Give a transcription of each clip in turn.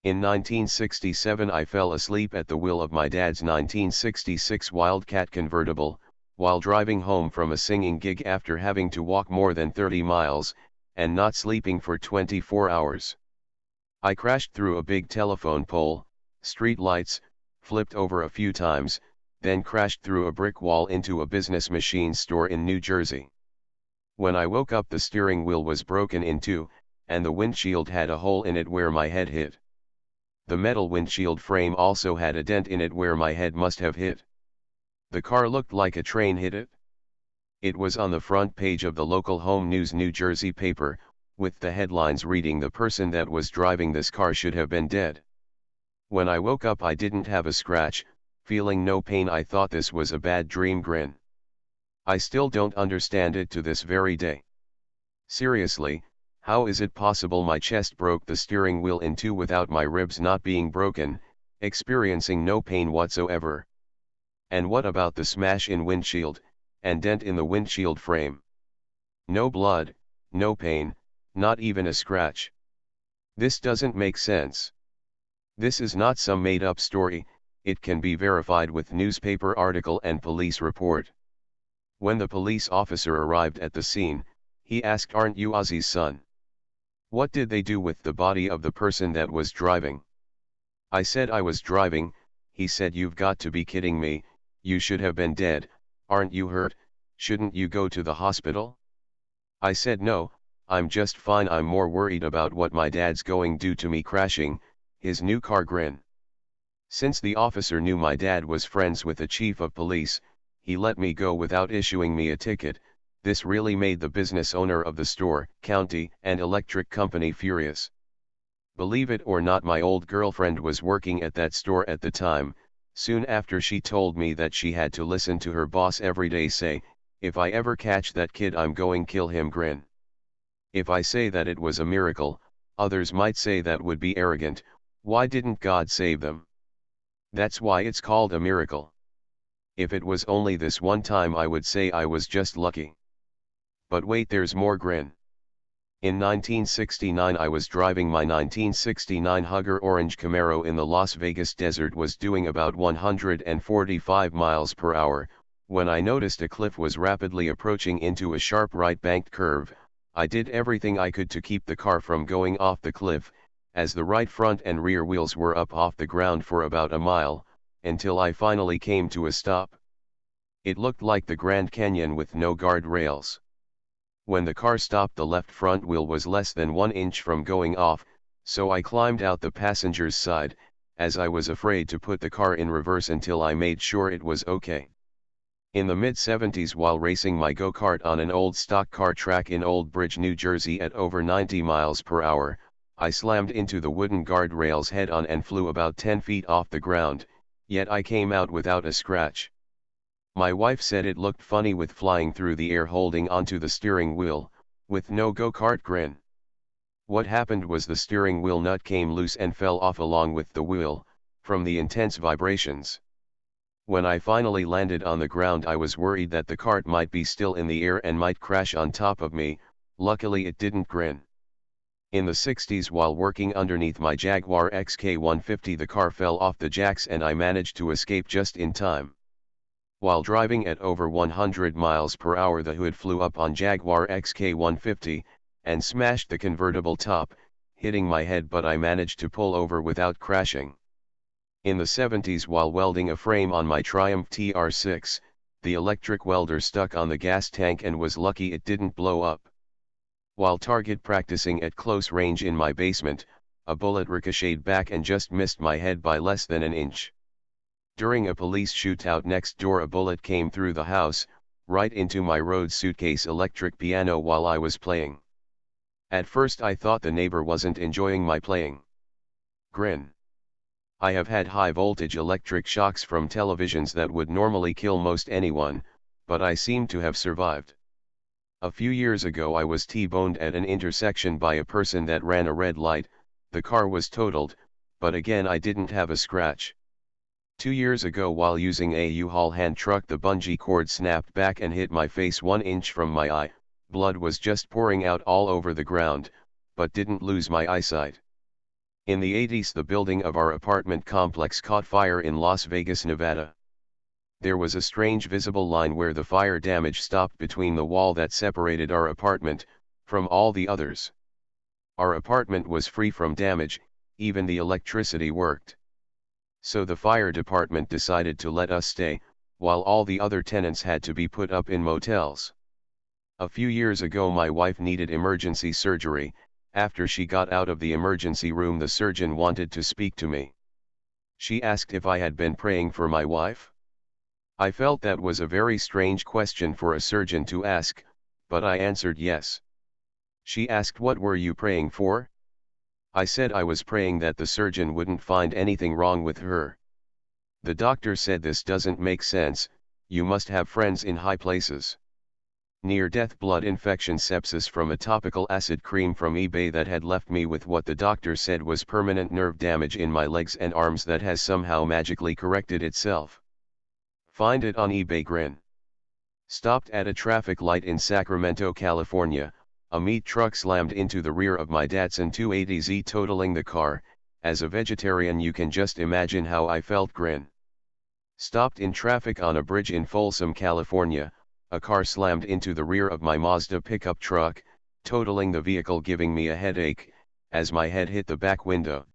In 1967 I fell asleep at the wheel of my dad's 1966 Wildcat convertible, while driving home from a singing gig after having to walk more than 30 miles, and not sleeping for 24 hours. I crashed through a big telephone pole, street lights, flipped over a few times, then crashed through a brick wall into a business machine store in New Jersey. When I woke up, the steering wheel was broken in two, and the windshield had a hole in it where my head hit. The metal windshield frame also had a dent in it where my head must have hit. The car looked like a train hit it. It was on the front page of the local Home News New Jersey paper, with the headlines reading, "The person that was driving this car should have been dead." When I woke up I didn't have a scratch, feeling no pain. I thought this was a bad dream. Grin. I still don't understand it to this very day. Seriously, how is it possible my chest broke the steering wheel in two without my ribs not being broken, experiencing no pain whatsoever? And what about the smash in windshield, and dent in the windshield frame? No blood, no pain, not even a scratch. This doesn't make sense. This is not some made-up story, it can be verified with newspaper article and police report. When the police officer arrived at the scene, he asked, "Aren't you Ozzy's son? What did they do with the body of the person that was driving?" I said I was driving. He said, "You've got to be kidding me, you should have been dead. Aren't you hurt? Shouldn't you go to the hospital?" I said, "No, I'm just fine. I'm more worried about what my dad's going to do to me crashing his new car." Grin. Since the officer knew my dad was friends with the chief of police, he let me go without issuing me a ticket. This really made the business owner of the store, county, and electric company furious. Believe it or not, my old girlfriend was working at that store at the time. Soon after, she told me that she had to listen to her boss every day say, "If I ever catch that kid, I'm going kill him." Grin. If I say that it was a miracle, others might say that would be arrogant. Why didn't God save them? That's why it's called a miracle. If it was only this one time, I would say I was just lucky. But wait, there's more. Grin. In 1969 I was driving my 1969 Hugger Orange Camaro in the Las Vegas desert, was doing about 145 miles per hour, when I noticed a cliff was rapidly approaching into a sharp right banked curve. I did everything I could to keep the car from going off the cliff, as the right front and rear wheels were up off the ground for about a mile, until I finally came to a stop. It looked like the Grand Canyon with no guardrails. When the car stopped, the left front wheel was less than 1 inch from going off, so I climbed out the passenger's side, as I was afraid to put the car in reverse until I made sure it was okay. In the mid-70s, while racing my go-kart on an old stock car track in Old Bridge, New Jersey at over 90 miles per hour, I slammed into the wooden guardrails head-on and flew about 10 feet off the ground, yet I came out without a scratch. My wife said it looked funny with flying through the air holding onto the steering wheel, with no go-kart. Grin. What happened was the steering wheel nut came loose and fell off along with the wheel, from the intense vibrations. When I finally landed on the ground, I was worried that the cart might be still in the air and might crash on top of me. Luckily it didn't. Grin. In the 60s, while working underneath my Jaguar XK150, the car fell off the jacks and I managed to escape just in time. While driving at over 100 miles per hour, the hood flew up on Jaguar XK150, and smashed the convertible top, hitting my head, but I managed to pull over without crashing. In the 70s, while welding a frame on my Triumph TR6, the electric welder stuck on the gas tank and was lucky it didn't blow up. While target practicing at close range in my basement, a bullet ricocheted back and just missed my head by less than an inch. During a police shootout next door, a bullet came through the house, right into my Rhodes Suitcase electric piano while I was playing. At first I thought the neighbor wasn't enjoying my playing. Grin. I have had high voltage electric shocks from televisions that would normally kill most anyone, but I seem to have survived. A few years ago I was T-boned at an intersection by a person that ran a red light. The car was totaled, but again I didn't have a scratch. 2 years ago, while using a U-Haul hand truck, the bungee cord snapped back and hit my face 1 inch from my eye. Blood was just pouring out all over the ground, but didn't lose my eyesight. In the 80s, the building of our apartment complex caught fire in Las Vegas, Nevada. There was a strange visible line where the fire damage stopped between the wall that separated our apartment from all the others. Our apartment was free from damage, even the electricity worked. So the fire department decided to let us stay, while all the other tenants had to be put up in motels. A few years ago my wife needed emergency surgery. After she got out of the emergency room, the surgeon wanted to speak to me. She asked if I had been praying for my wife. I felt that was a very strange question for a surgeon to ask, but I answered yes. She asked, "What were you praying for?" I said I was praying that the surgeon wouldn't find anything wrong with her. The doctor said, "This doesn't make sense, you must have friends in high places." Near-death blood infection, sepsis from a topical acid cream from eBay that had left me with what the doctor said was permanent nerve damage in my legs and arms that has somehow magically corrected itself. Find it on eBay. Grin. Stopped at a traffic light in Sacramento, California. A meat truck slammed into the rear of my Datsun 280Z, totaling the car. As a vegetarian, you can just imagine how I felt. Grin. Stopped in traffic on a bridge in Folsom, California. A car slammed into the rear of my Mazda pickup truck, totaling the vehicle, giving me a headache, as my head hit the back window.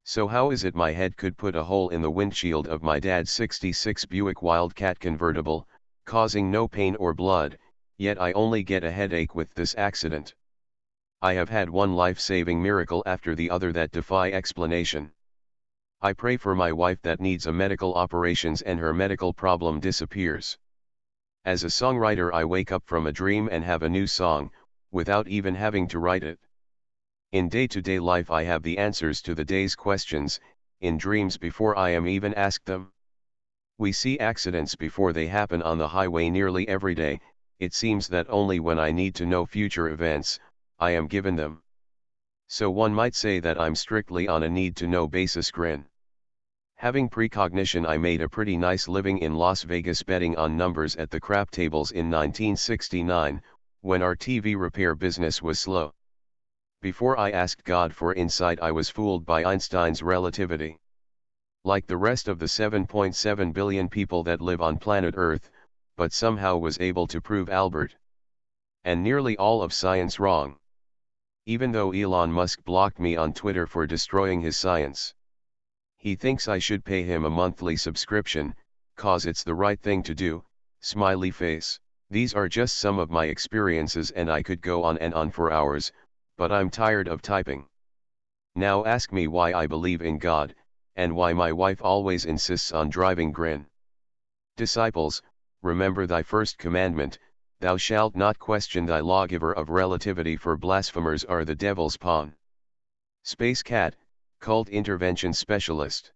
So how is it my head could put a hole in the windshield of my dad's '66 Buick Wildcat convertible, causing no pain or blood, yet I only get a headache with this accident? I have had one life-saving miracle after the other that defy explanation. I pray for my wife that needs a medical operations and her medical problem disappears. As a songwriter, I wake up from a dream and have a new song, without even having to write it. In day-to-day life I have the answers to the day's questions, in dreams before I am even asked them. We see accidents before they happen on the highway nearly every day. It seems that only when I need to know future events, I am given them. So one might say that I'm strictly on a need-to-know basis. Grin. Having precognition, I made a pretty nice living in Las Vegas betting on numbers at the crap tables in 1969, when our TV repair business was slow. Before I asked God for insight, I was fooled by Einstein's relativity. Like the rest of the 7.7 billion people that live on planet Earth, but somehow was able to prove Albert and nearly all of science wrong. Even though Elon Musk blocked me on Twitter for destroying his science. He thinks I should pay him a monthly subscription, cause it's the right thing to do, smiley face. These are just some of my experiences and I could go on and on for hours, but I'm tired of typing. Now ask me why I believe in God, and why my wife always insists on driving. Grin. Disciples, remember thy first commandment, thou shalt not question thy lawgiver of relativity, for blasphemers are the devil's pawn. Space Cat, Cult Intervention Specialist.